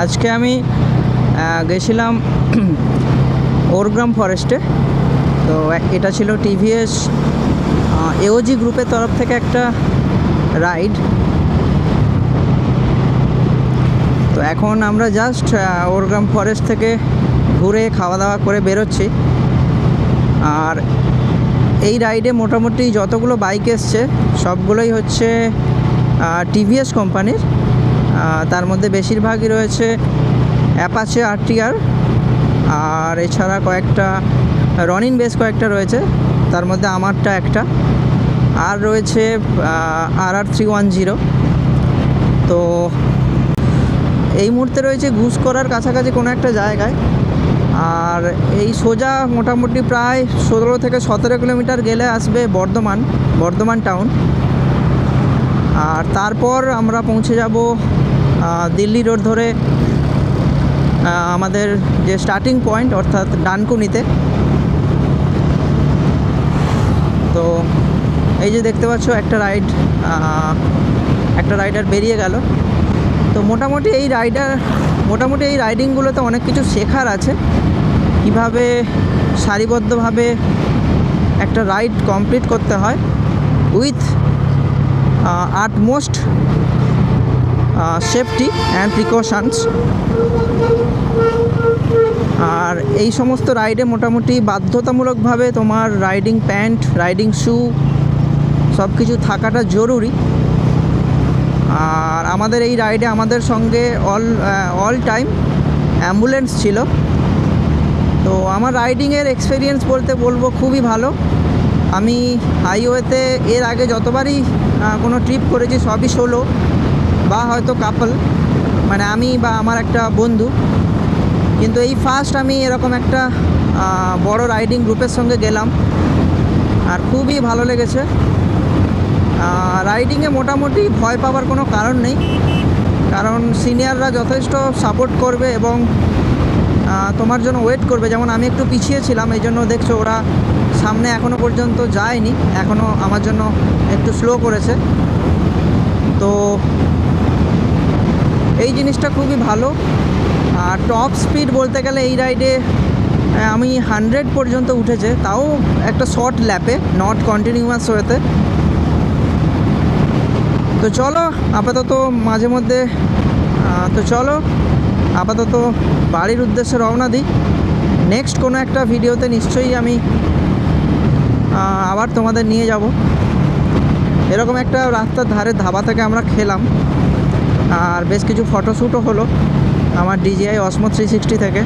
আজকে আমি গেছিলাম ওরগ্রাম ফরেস্টে। তো এটা ছিল টিভিএস এওজি গ্রুপের তরফ থেকে একটা রাইড। তো এখন আমরা জাস্ট ওরগ্রাম ফরেস্ট থেকে ঘুরে খাওয়া দাওয়া করে বেরোচ্ছি। আর এই রাইডে মোটামুটি যতগুলো বাইক এসছে সবগুলোই হচ্ছে টিভিএস কোম্পানির। তার মধ্যে বেশিরভাগই রয়েছে অ্যাপাচে RTR, আর এছাড়া কয়েকটা রনিন বেশ কয়েকটা রয়েছে, তার মধ্যে আমারটা একটা, আর রয়েছে RR310। তো এই মুহূর্তে রয়েছে ঘুষকরার কাছাকাছি কোনো একটা জায়গায়। আর এই সোজা মোটামুটি প্রায় 16 থেকে 17 কিলোমিটার গেলে আসবে বর্ধমান টাউন। আর তারপর আমরা পৌঁছে যাব দিল্লি রোড ধরে আমাদের যে স্টার্টিং পয়েন্ট অর্থাৎ ডানকুনিতে। তো এই যে দেখতে পাচ্ছ একটা রাইডার বেরিয়ে গেল। তো মোটামুটি এই রাইডিংগুলোতে অনেক কিছু শেখার আছে, কিভাবে সারিবদ্ধভাবে একটা রাইড কমপ্লিট করতে হয় with utmost safety and precautions. আর এই সমস্ত রাইডে মোটামুটি বাধ্যতামূলকভাবে তোমার রাইডিং প্যান্ট, রাইডিং শ্যু সব কিছু থাকাটা জরুরি। আর আমাদের এই রাইডে আমাদের সঙ্গে অল টাইম অ্যাম্বুলেন্স ছিল। তো আমার রাইডিংয়ের এক্সপিরিয়েন্স বলবো খুবই ভালো। আমি হাইওয়েতে এর আগে যতবারই কোনো ট্রিপ করেছি সবই সোলো বা হয়তো কাপল, মানে আমি বা আমার একটা বন্ধু। কিন্তু এই ফার্স্ট আমি এরকম একটা বড় রাইডিং গ্রুপের সঙ্গে গেলাম, আর খুবই ভালো লেগেছে। রাইডিংয়ে মোটামুটি ভয় পাওয়ার কোনো কারণ নেই, কারণ সিনিয়ররা যথেষ্ট সাপোর্ট করবে এবং তোমার জন্য ওয়েট করবে। যেমন আমি একটু পিছিয়ে ছিলাম, এই জন্য দেখছো ওরা সামনে এখনও পর্যন্ত যায়নি, এখনও আমার জন্য একটু স্লো করেছে। তো এই জিনিসটা খুবই ভালো। আর টপ স্পিড বলতে গেলে এই রাইডে আমি 100 পর্যন্ত উঠেছে, তাও একটা শর্ট ল্যাপে, নট কন্টিনিউয়াস ওয়েতে। তো চলো আপাতত বাড়ির উদ্দেশ্যে রওনা দিই। নেক্সট কোনো একটা ভিডিওতে নিশ্চয়ই আমি আবার তোমাদের নিয়ে যাব। এরকম একটা রাস্তার ধারে ধাবা থেকে আমরা খেলাম, আর বেশ কিছু ফটোশ্যুটও হলো আমার DJI Osmo 360 থেকে।